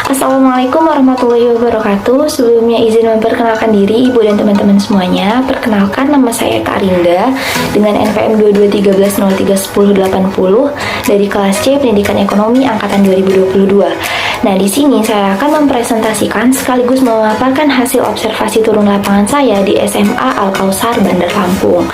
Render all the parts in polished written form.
Assalamualaikum warahmatullahi wabarakatuh. Sebelumnya izin memperkenalkan diri Ibu dan teman-teman semuanya. Perkenalkan, nama saya Kak Rinda dengan NPM 2213031080 dari kelas C Pendidikan Ekonomi angkatan 2022. Nah, di sini saya akan mempresentasikan sekaligus memaparkan hasil observasi turun lapangan saya di SMA Al-Kausar Bandar Lampung.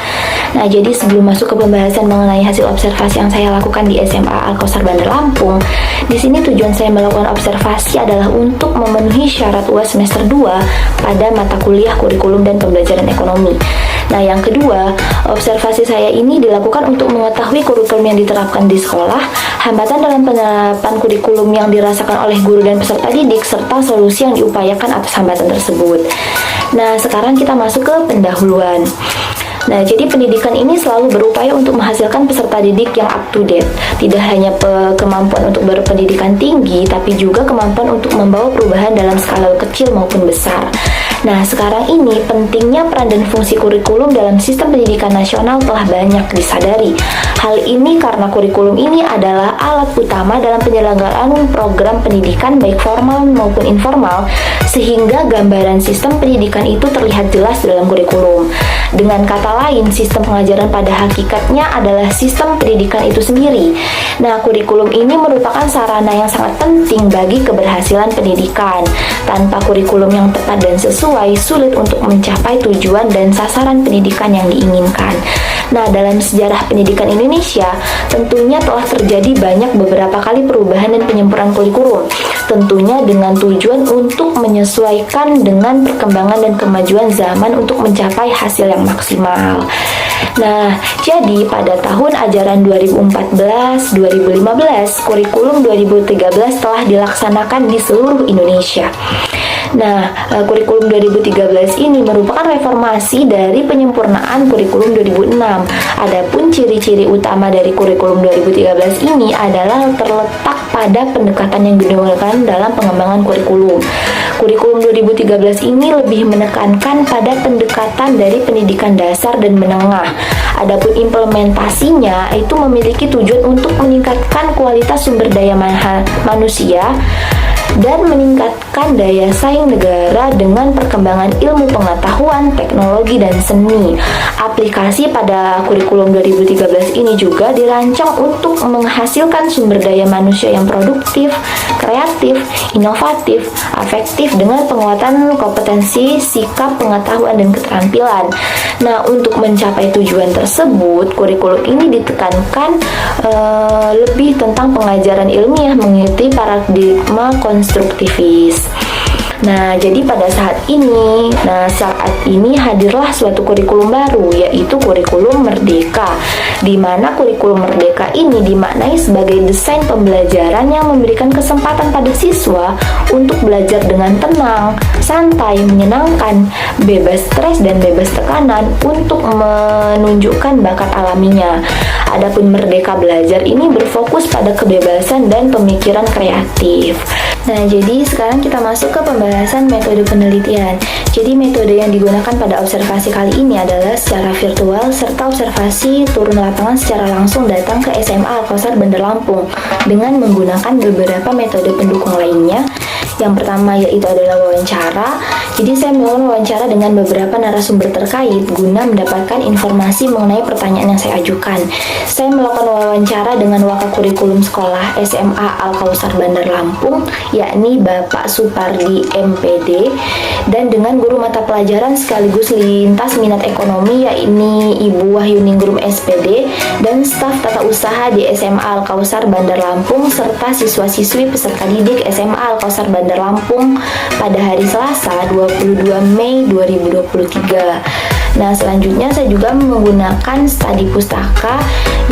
Nah, jadi sebelum masuk ke pembahasan mengenai hasil observasi yang saya lakukan di SMA Al-Kausar Bandar Lampung, di sini tujuan saya melakukan observasi adalah untuk memenuhi syarat UAS semester 2 pada mata kuliah kurikulum dan pembelajaran ekonomi. Nah, yang kedua, observasi saya ini dilakukan untuk mengetahui kurikulum yang diterapkan di sekolah, hambatan dalam penerapan kurikulum yang dirasakan oleh guru dan peserta didik, serta solusi yang diupayakan atas hambatan tersebut. Nah, sekarang kita masuk ke pendahuluan. Nah, jadi pendidikan ini selalu berupaya untuk menghasilkan peserta didik yang up to date. Tidak hanya kemampuan untuk berpendidikan tinggi, tapi juga kemampuan untuk membawa perubahan dalam skala kecil maupun besar. Nah, sekarang ini pentingnya peran dan fungsi kurikulum dalam sistem pendidikan nasional telah banyak disadari. Hal ini karena kurikulum ini adalah alat utama dalam penyelenggaraan program pendidikan baik formal maupun informal, sehingga gambaran sistem pendidikan itu terlihat jelas dalam kurikulum. Dengan kata lain, sistem pengajaran pada hakikatnya adalah sistem pendidikan itu sendiri. Nah, kurikulum ini merupakan sarana yang sangat penting bagi keberhasilan pendidikan. Tanpa kurikulum yang tepat dan sesuai, sulit untuk mencapai tujuan dan sasaran pendidikan yang diinginkan. Nah, dalam sejarah pendidikan Indonesia, tentunya telah terjadi banyak beberapa kali perubahan dan penyempurnaan kurikulum. Tentunya dengan tujuan untuk menyesuaikan dengan perkembangan dan kemajuan zaman untuk mencapai hasil yang maksimal. Nah, jadi pada tahun ajaran 2014-2015, kurikulum 2013 telah dilaksanakan di seluruh Indonesia. Nah, kurikulum 2013 ini merupakan reformasi dari penyempurnaan kurikulum 2006. Adapun ciri-ciri utama dari kurikulum 2013 ini adalah terletak pada pendekatan yang digunakan dalam pengembangan kurikulum. Kurikulum 2013 ini lebih menekankan pada pendekatan dari pendidikan dasar dan menengah. Adapun implementasinya itu memiliki tujuan untuk meningkatkan kualitas sumber daya manusia dan meningkatkan daya saing negara dengan perkembangan ilmu pengetahuan, teknologi, dan seni. Aplikasi pada kurikulum 2013 ini juga dirancang untuk menghasilkan sumber daya manusia yang produktif, kreatif, inovatif, afektif dengan penguatan kompetensi, sikap, pengetahuan, dan keterampilan. Nah, untuk mencapai tujuan tersebut, kurikulum ini ditekankan lebih tentang pengajaran ilmiah mengikuti paradigma konstruktivis. Nah, jadi pada saat ini hadirlah suatu kurikulum baru, yaitu kurikulum Merdeka, di mana kurikulum Merdeka ini dimaknai sebagai desain pembelajaran yang memberikan kesempatan pada siswa untuk belajar dengan tenang, santai, menyenangkan, bebas stres dan bebas tekanan untuk menunjukkan bakat alaminya. Adapun Merdeka Belajar ini berfokus pada kebebasan dan pemikiran kreatif. Nah, jadi sekarang kita masuk ke pembahasan metode penelitian. Jadi metode yang digunakan pada observasi kali ini adalah secara virtual serta observasi turun lapangan secara langsung datang ke SMA Al-Kausar Bandar Lampung dengan menggunakan beberapa metode pendukung lainnya. Yang pertama yaitu adalah wawancara. Jadi saya melakukan wawancara dengan beberapa narasumber terkait guna mendapatkan informasi mengenai pertanyaan yang saya ajukan. Saya melakukan wawancara dengan Wakakurikulum Sekolah SMA Al-Kausar Bandar Lampung, yakni Bapak Supardi MPD, dan dengan guru mata pelajaran sekaligus lintas minat ekonomi, yakni Ibu Wahyuningrum SPD, dan staf tata usaha di SMA Al-Kausar Bandar Lampung, serta siswa-siswi peserta didik SMA Al-Kausar Bandar Lampung pada hari Selasa 22 Mei 2023. Nah, selanjutnya saya juga menggunakan studi pustaka,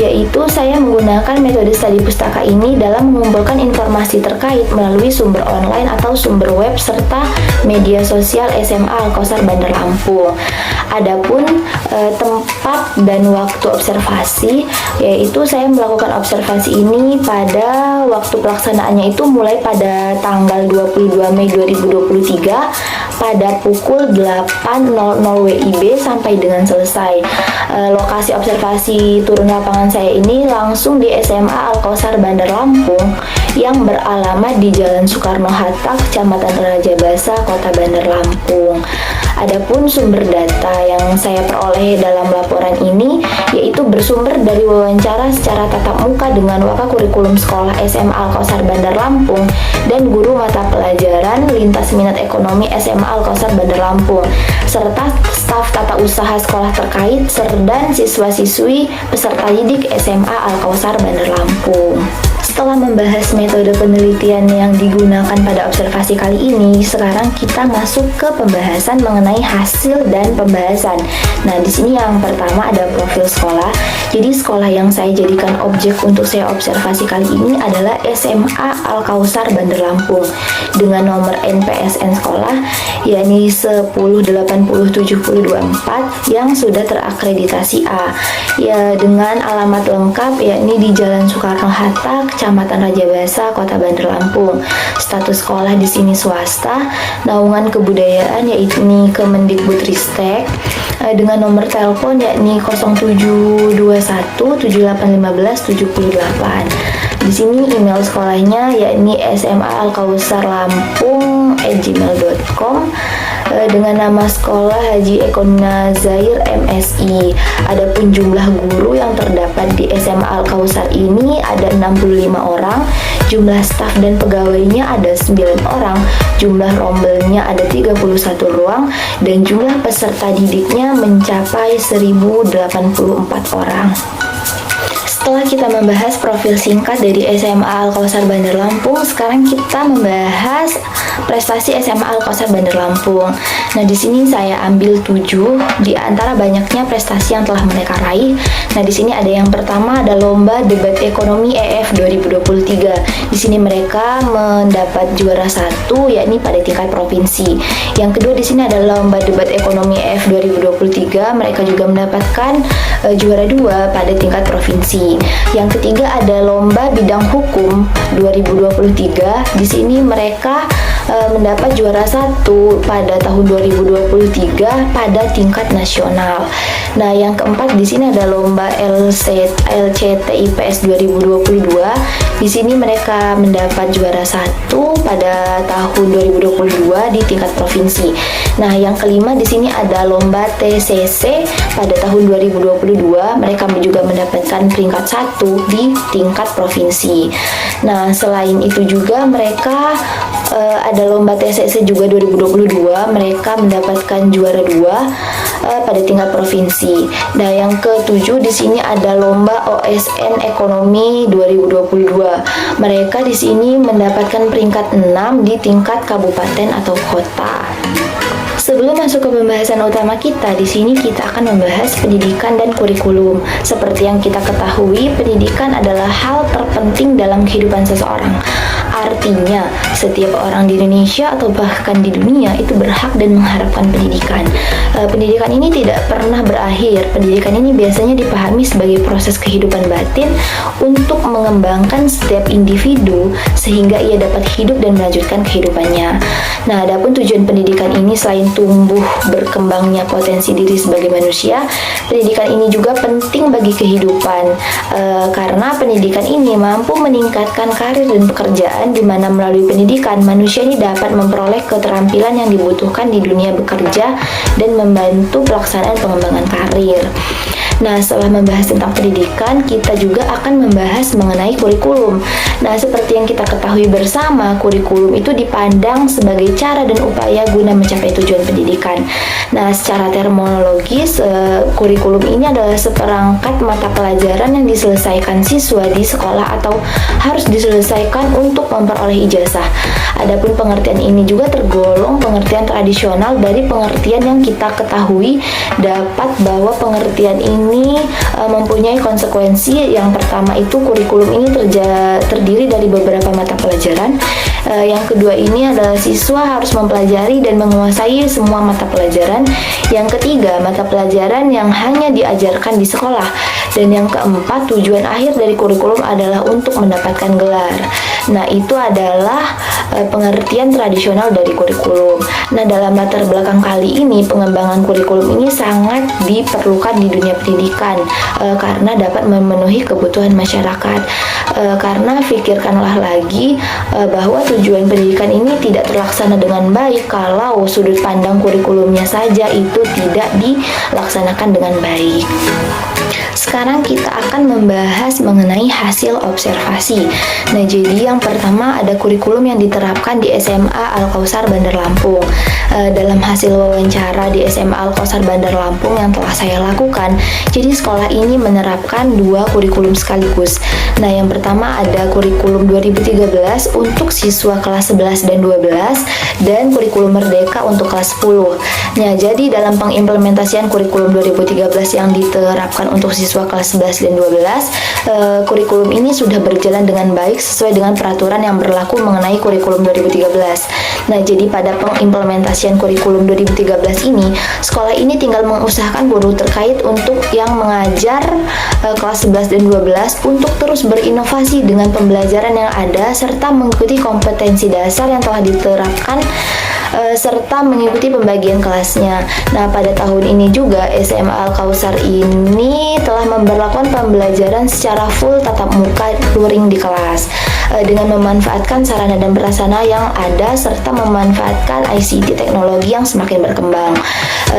yaitu saya menggunakan metode studi pustaka ini dalam mengumpulkan informasi terkait melalui sumber online atau sumber web serta media sosial SMA Al-Kausar Bandar Lampung. Adapun tempat dan waktu observasi, yaitu saya melakukan observasi ini pada waktu pelaksanaannya itu mulai pada tanggal 22 Mei 2023 pada pukul 8.00 WIB sampai sampai dengan selesai. Lokasi observasi turun lapangan saya ini langsung di SMA Al-Kausar Bandar Lampung yang beralamat di Jalan Soekarno-Hatta, Kecamatan Rajabasa, Kota Bandar Lampung. Adapun sumber data yang saya peroleh dalam laporan ini yaitu bersumber dari wawancara secara tatap muka dengan Wakakurikulum Sekolah SMA Al-Kausar Bandar Lampung dan guru mata pelajaran lintas minat ekonomi SMA Al-Kausar Bandar Lampung serta staf tata usaha sekolah terkait dan siswa-siswi peserta didik SMA Al-Kausar Bandar Lampung. Setelah membahas metode penelitian yang digunakan pada observasi kali ini, sekarang kita masuk ke pembahasan mengenai hasil dan pembahasan. Nah, di sini yang pertama ada profil sekolah. Jadi sekolah yang saya jadikan objek untuk saya observasi kali ini adalah SMA Al-Kausar Bandar Lampung dengan nomor NPSN sekolah yakni 10807024 yang sudah terakreditasi A. Ya, dengan alamat lengkap yakni di Jalan Soekarno-Hatta, Kecamatan Rajabasa, Kota Bandar Lampung. Status sekolah di sini swasta, naungan kebudayaan yaitu Kemendikbudristek, dengan nomor telepon yakni 0721781578. Di sini email sekolahnya yakni sma-alkausarlampung@gmail.com, dengan nama sekolah Haji Ekona Zair MSI. Adapun jumlah guru yang terdapat di SMA Al-Kausar ini ada 65 orang, jumlah staf dan pegawainya ada 9 orang, jumlah rombelnya ada 31 ruang, dan jumlah peserta didiknya mencapai 1084 orang. Setelah kita membahas profil singkat dari SMA Al-Kausar Bandar Lampung, sekarang kita membahas prestasi SMA Al-Kausar Bandar Lampung. Nah, di sini saya ambil 7 di antara banyaknya prestasi yang telah mereka raih. Nah, di sini ada yang pertama ada lomba debat ekonomi EF 2023. Di sini mereka mendapat juara 1 yakni pada tingkat provinsi. Yang kedua di sini ada lomba debat ekonomi EF 2023. Mereka juga mendapatkan juara 2 pada tingkat provinsi. Yang ketiga ada lomba bidang hukum 2023. Di sini mereka mendapat juara 1 pada tahun 2023 pada tingkat nasional. Nah, yang keempat di sini ada lomba LCTIPS 2022. Di sini mereka mendapat juara 1 pada tahun 2022 di tingkat provinsi. Nah, yang kelima di sini ada lomba TCC pada tahun 2022. Mereka juga mendapatkan peringkat 1 di tingkat provinsi. Nah, selain itu juga mereka ada lomba TCC juga 2022. Mereka mendapatkan juara 2 pada tingkat provinsi. Nah, yang ketujuh di sini ada lomba OSN Ekonomi 2022. Mereka di sini mendapatkan peringkat 6 di tingkat kabupaten atau kota. Sebelum masuk ke pembahasan utama kita, di sini kita akan membahas pendidikan dan kurikulum. Seperti yang kita ketahui, pendidikan adalah hal terpenting dalam kehidupan seseorang. Artinya, setiap orang di Indonesia atau bahkan di dunia itu berhak dan mengharapkan pendidikan. Pendidikan ini tidak pernah berakhir. Pendidikan ini biasanya dipahami sebagai proses kehidupan batin untuk mengembangkan setiap individu sehingga ia dapat hidup dan melanjutkan kehidupannya. Nah, adapun tujuan pendidikan ini selain tumbuh berkembangnya potensi diri sebagai manusia, pendidikan ini juga penting bagi kehidupan karena pendidikan ini mampu meningkatkan karir dan pekerjaan, di mana melalui pendidikan manusia ini dapat memperoleh keterampilan yang dibutuhkan di dunia bekerja dan membantu pelaksanaan pengembangan karir. Nah, setelah membahas tentang pendidikan, kita juga akan membahas mengenai kurikulum. Nah, seperti yang kita ketahui bersama, kurikulum itu dipandang sebagai cara dan upaya guna mencapai tujuan pendidikan. Nah, secara terminologis, kurikulum ini adalah seperangkat mata pelajaran yang diselesaikan siswa di sekolah atau harus diselesaikan untuk memperoleh ijazah. Adapun pengertian ini juga tergolong pengertian tradisional dari pengertian yang kita ketahui dapat bahwa pengertian ini mempunyai konsekuensi. Yang pertama itu kurikulum ini terdiri dari beberapa mata pelajaran. Yang kedua ini adalah siswa harus mempelajari dan menguasai semua mata pelajaran. Yang ketiga, mata pelajaran yang hanya diajarkan di sekolah. Dan yang keempat, tujuan akhir dari kurikulum adalah untuk mendapatkan gelar. Nah, itu adalah pengertian tradisional dari kurikulum. Nah, dalam latar belakang kali ini, pengembangan kurikulum ini sangat diperlukan di dunia pendidikan karena dapat memenuhi kebutuhan masyarakat. Karena pikirkanlah lagi bahwa tujuan pendidikan ini tidak terlaksana dengan baik kalau sudut pandang kurikulumnya saja itu tidak dilaksanakan dengan baik. Sekarang kita akan membahas mengenai hasil observasi. Nah, jadi yang pertama ada kurikulum yang diterapkan di SMA Al-Kausar Bandar Lampung. Dalam hasil wawancara di SMA Al-Kausar Bandar Lampung yang telah saya lakukan, jadi sekolah ini menerapkan 2 kurikulum sekaligus. Nah, yang pertama ada kurikulum 2013 untuk siswa kelas 11 dan 12 dan kurikulum Merdeka untuk kelas 10. Nah, jadi dalam pengimplementasian kurikulum 2013 yang diterapkan untuk siswa kelas 11 dan 12, kurikulum ini sudah berjalan dengan baik sesuai dengan peraturan yang berlaku mengenai kurikulum 2013. Nah, jadi pada pengimplementasian kurikulum 2013 ini, sekolah ini tinggal mengusahakan guru terkait untuk yang mengajar kelas 11 dan 12 untuk terus berinovasi dengan pembelajaran yang ada serta mengikuti kompetensi dasar yang telah diterapkan serta mengikuti pembagian kelasnya. Nah, pada tahun ini juga SMA Al-Kausar ini telah memberlakukan pembelajaran secara full tatap muka luring di kelas dengan memanfaatkan sarana dan prasarana yang ada serta memanfaatkan ICT teknologi yang semakin berkembang.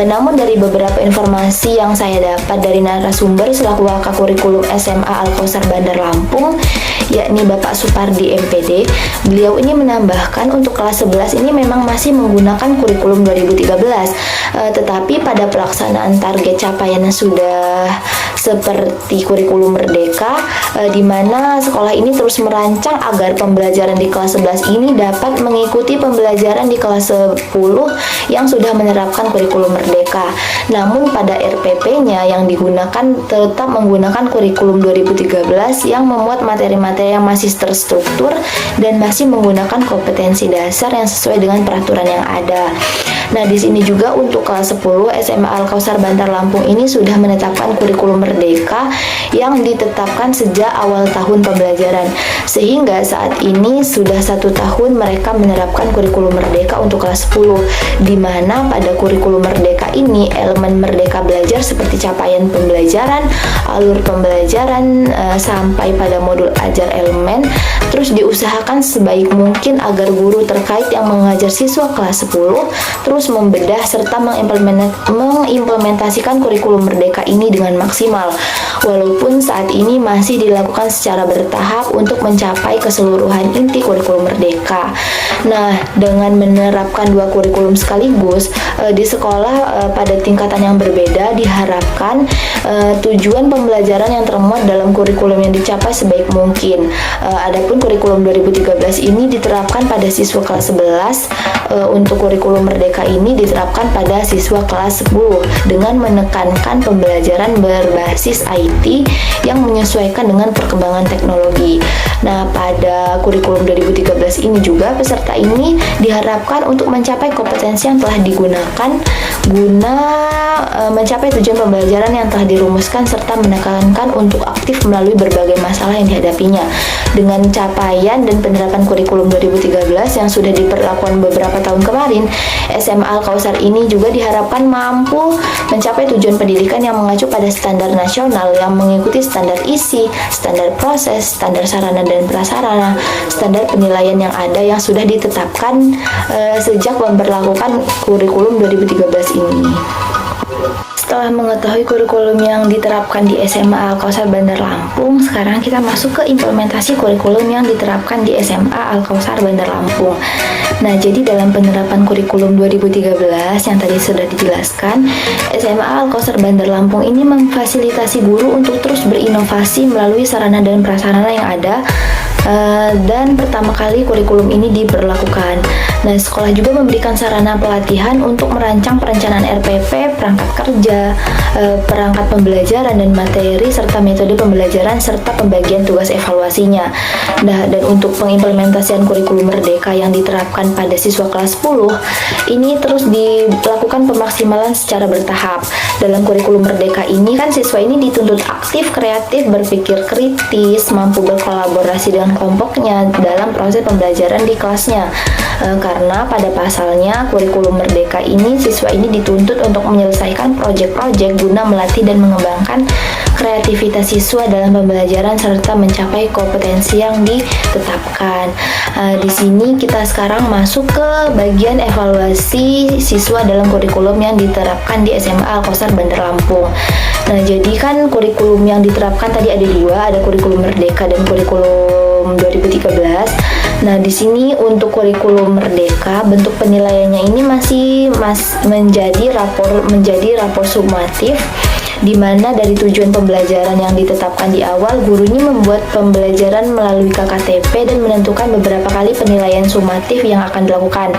Namun dari beberapa informasi yang saya dapat dari narasumber selaku Wakakurikulum SMA Al-Kausar Bandar Lampung, yakni Bapak Supardi MPD, beliau ini menambahkan untuk kelas 11 ini memang masih menggunakan kurikulum 2013, tetapi pada pelaksanaan target capaiannya sudah seperti kurikulum Merdeka, di mana sekolah ini terus merancang agar pembelajaran di kelas 11 ini dapat mengikuti pembelajaran di kelas 10 yang sudah menerapkan kurikulum Merdeka. Namun pada RPP-nya yang digunakan tetap menggunakan kurikulum 2013 yang memuat materi-materi yang masih terstruktur dan masih menggunakan kompetensi dasar yang sesuai dengan peraturan yang ada. Nah, di sini juga untuk kelas 10 SMA Al-Kausar Bandar Lampung ini sudah menetapkan kurikulum Merdeka yang ditetapkan sejak awal tahun pembelajaran, sehingga saat ini sudah 1 tahun mereka menerapkan kurikulum Merdeka untuk kelas 10, di mana pada kurikulum Merdeka ini elemen merdeka belajar seperti capaian pembelajaran, alur pembelajaran sampai pada modul ajar elemen terus diusahakan sebaik mungkin agar guru terkait yang mengajar siswa kelas 10 terus membedah serta mengimplementasikan kurikulum Merdeka ini dengan maksimal, walaupun saat ini masih dilakukan secara bertahap untuk mencapai keseluruhan inti kurikulum Merdeka. Nah, dengan menerapkan 2 kurikulum sekaligus di sekolah pada tingkatan yang berbeda, diharapkan tujuan pembelajaran yang termuat dalam kurikulum yang dicapai sebaik mungkin. Adapun kurikulum 2013 ini diterapkan pada siswa kelas 11, untuk kurikulum Merdeka ini diterapkan pada siswa kelas 10 dengan menekankan pembelajaran berbasis IT yang menyesuaikan dengan perkembangan teknologi. Nah, pada kurikulum 2013 ini juga peserta ini diharapkan untuk mencapai kompetensi yang telah digunakan guna mencapai tujuan pembelajaran yang telah dirumuskan serta menekankan untuk aktif melalui berbagai masalah yang dihadapinya. Dengan capaian dan penerapan kurikulum 2013 yang sudah diberlakukan beberapa tahun kemarin, SMA Al-Kausar ini juga diharapkan mampu mencapai tujuan pendidikan yang mengacu pada standar nasional yang mengikuti standar isi, standar proses, standar sarana dan prasarana, standar penilaian yang ada yang sudah ditetapkan sejak memberlakukan kurikulum 2013 ini. Setelah mengetahui kurikulum yang diterapkan di SMA Al-Kausar Bandar Lampung, sekarang kita masuk ke implementasi kurikulum yang diterapkan di SMA Al-Kausar Bandar Lampung. Nah, jadi dalam penerapan kurikulum 2013 yang tadi sudah dijelaskan, SMA Al-Kausar Bandar Lampung ini memfasilitasi guru untuk terus berinovasi melalui sarana dan prasarana yang ada, dan pertama kali kurikulum ini diberlakukan. Nah, sekolah juga memberikan sarana pelatihan untuk merancang perencanaan RPP, perangkat kerja, perangkat pembelajaran dan materi, serta metode pembelajaran, serta pembagian tugas evaluasinya. Nah, dan untuk pengimplementasian kurikulum merdeka yang diterapkan pada siswa kelas 10, ini terus dilakukan pemaksimalan secara bertahap. Dalam kurikulum merdeka ini kan siswa ini dituntut aktif, kreatif, berpikir kritis, mampu berkolaborasi dengan kelompoknya dalam proses pembelajaran di kelasnya. Karena pada pasalnya kurikulum merdeka ini siswa ini dituntut untuk menyelesaikan proyek-proyek guna melatih dan mengembangkan kreativitas siswa dalam pembelajaran serta mencapai kompetensi yang ditetapkan. Di sini kita sekarang masuk ke bagian evaluasi siswa dalam kurikulum yang diterapkan di SMA Al-Kausar Bandar Lampung. Nah, jadi kan kurikulum yang diterapkan tadi ada dua, ada kurikulum merdeka dan kurikulum 2013. Nah, di sini untuk kurikulum merdeka bentuk penilaiannya ini masih menjadi rapor sumatif, di mana dari tujuan pembelajaran yang ditetapkan di awal, gurunya membuat pembelajaran melalui KKTP dan menentukan beberapa kali penilaian sumatif yang akan dilakukan.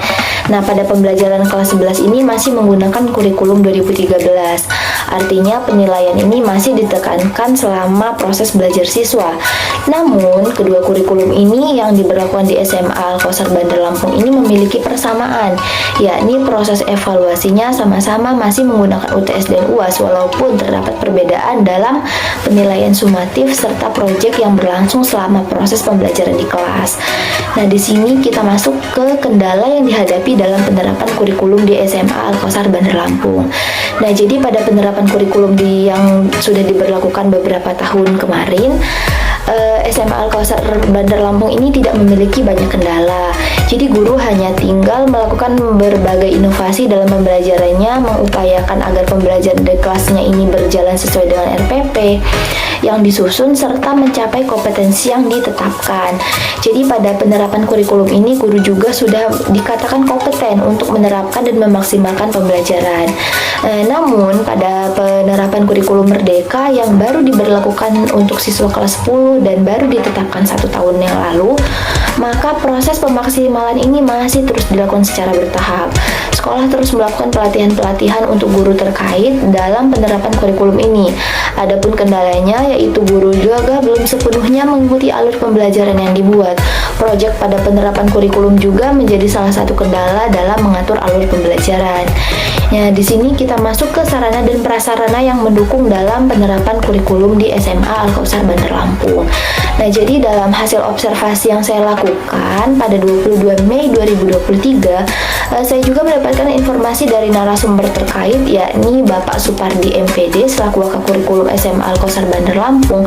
Nah, pada pembelajaran kelas 11 ini masih menggunakan kurikulum 2013. Artinya penilaian ini masih ditekankan selama proses belajar siswa. Namun, kedua kurikulum ini yang diberlakukan di SMA Al-Kausar Bandar Lampung ini memiliki persamaan, yakni proses evaluasinya sama-sama masih menggunakan UTS dan UAS, walaupun terdapat perbedaan dalam penilaian sumatif serta proyek yang berlangsung selama proses pembelajaran di kelas. Nah, di sini kita masuk ke kendala yang dihadapi dalam penerapan kurikulum di SMA Al-Kausar Bandar Lampung. Nah, jadi pada penerapan kurikulum yang sudah diberlakukan beberapa tahun kemarin, SMA Al-Kausar Bandar Lampung ini tidak memiliki banyak kendala. Jadi guru hanya tinggal melakukan berbagai inovasi dalam pembelajarannya, mengupayakan agar pembelajaran di kelasnya ini berjalan sesuai dengan RPP yang disusun serta mencapai kompetensi yang ditetapkan. Jadi pada penerapan kurikulum ini guru juga sudah dikatakan kompeten untuk menerapkan dan memaksimalkan pembelajaran. Namun pada penerapan kurikulum merdeka yang baru diberlakukan untuk siswa kelas 10 dan baru ditetapkan 1 tahun yang lalu, maka proses pemaksimalan ini masih terus dilakukan secara bertahap. Sekolah terus melakukan pelatihan-pelatihan untuk guru terkait dalam penerapan kurikulum ini. Adapun kendalanya yaitu guru juga belum sepenuhnya mengikuti alur pembelajaran yang dibuat. Proyek pada penerapan kurikulum juga menjadi salah satu kendala dalam mengatur alur pembelajaran. Nah, di sini kita masuk ke sarana dan prasarana yang mendukung dalam penerapan kurikulum di SMA Al-Kausar Bandar Lampung. Nah, jadi dalam hasil observasi yang saya lakukan pada 22 Mei 2023, saya juga mendapatkan informasi dari narasumber terkait, yakni Bapak Supardi MPD selaku Wakakurikulum SMA Al-Kausar Bandar Lampung,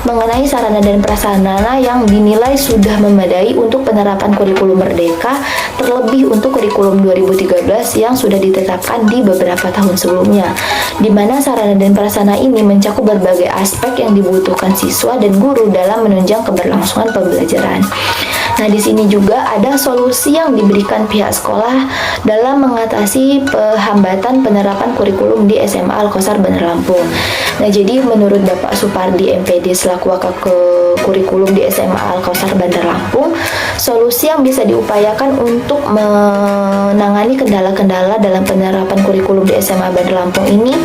mengenai sarana dan prasarana yang dinilai sudah memadai untuk penerapan kurikulum merdeka, terlebih untuk kurikulum 2013 yang sudah ditetapkan di beberapa tahun sebelumnya, di mana sarana dan prasarana ini mencakup berbagai aspek yang dibutuhkan siswa dan guru dalam menunjang keberlangsungan pembelajaran. Nah, di sini juga ada solusi yang diberikan pihak sekolah dalam mengatasi hambatan penerapan kurikulum di SMA Al-Kausar Bandar Lampung. Nah, jadi menurut Bapak Supardi MPD selaku Wakakurikulum di SMA Al-Kausar Bandar Lampung, solusi yang bisa diupayakan untuk menangani kendala-kendala dalam penerapan kurikulum di SMA Bandar Lampung ini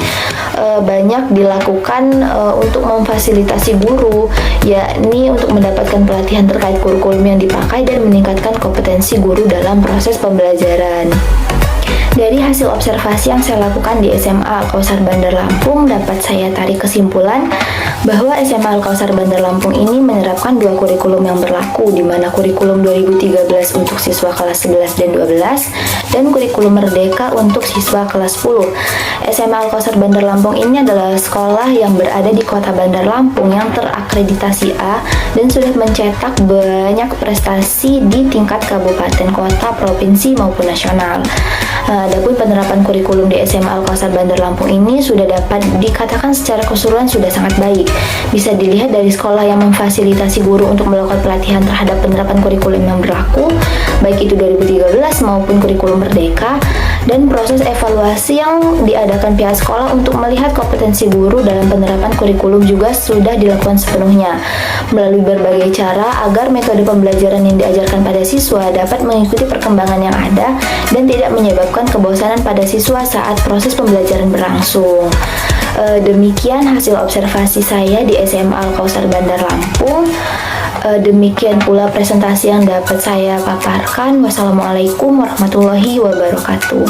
banyak dilakukan untuk memfasilitasi guru, yakni untuk mendapatkan pelatihan terkait kurikulum yang dipakai dan meningkatkan kompetensi guru dalam proses pembelajaran. Dari hasil observasi yang saya lakukan di SMA Al-Kausar Bandar Lampung, dapat saya tarik kesimpulan bahwa SMA Al-Kausar Bandar Lampung ini menerapkan dua kurikulum yang berlaku, di mana kurikulum 2013 untuk siswa kelas 11 dan 12, dan kurikulum merdeka untuk siswa kelas 10. SMA Al-Kausar Bandar Lampung ini adalah sekolah yang berada di kota Bandar Lampung yang terakreditasi A dan sudah mencetak banyak prestasi di tingkat kabupaten, kota, provinsi maupun nasional. Adapun penerapan kurikulum di SMA Al-Kausar Bandar Lampung ini sudah dapat dikatakan secara keseluruhan sudah sangat baik. Bisa dilihat dari sekolah yang memfasilitasi guru untuk melakukan pelatihan terhadap penerapan kurikulum yang berlaku, baik itu 2013 maupun kurikulum merdeka, dan proses evaluasi yang diadakan pihak sekolah untuk melihat kompetensi guru dalam penerapan kurikulum juga sudah dilakukan sepenuhnya melalui berbagai cara agar metode pembelajaran yang diajarkan pada siswa dapat mengikuti perkembangan yang ada dan tidak menyebabkan kebosanan pada siswa saat proses pembelajaran berlangsung. Demikian hasil observasi saya di SMA Al-Kausar Bandar Lampung. Demikian pula presentasi yang dapat saya paparkan. Wassalamualaikum warahmatullahi wabarakatuh.